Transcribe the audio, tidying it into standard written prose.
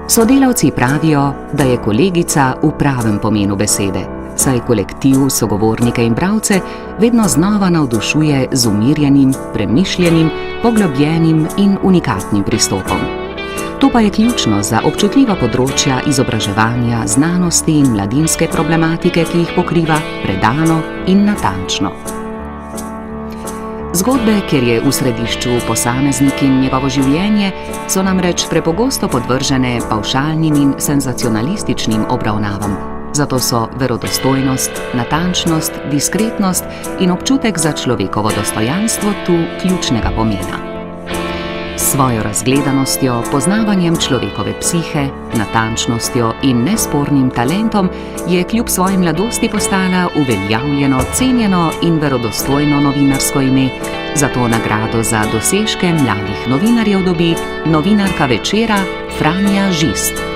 Sodelavci pravijo, da je kolegica v pravem pomenu besede, saj kolektiv, sogovornike in bralce vedno znova navdušuje z umirjenim, premišljenim, poglobljenim in unikatnim pristopom. To pa je ključno za občutljiva področja izobraževanja, znanosti in mladinske problematike, ki jih pokriva predano in natančno. Zgodbe, kjer je v središču posameznik in njegovo življenje, so namreč prepogosto podvržene pavšalnim in senzacionalističnim obravnavam. Zato so verodostojnost, natančnost, diskretnost in občutek za človekovo dostojanstvo tu ključnega pomena. S svojo razgledanostjo, poznavanjem človekove psihe, natančnostjo in nespornim talentom je kljub svoji mladosti postala uveljavljeno, cenjeno in verodostojno novinarsko ime, zato nagrado za dosežke mladih novinarjev dobi novinarka Večera Franja Žist.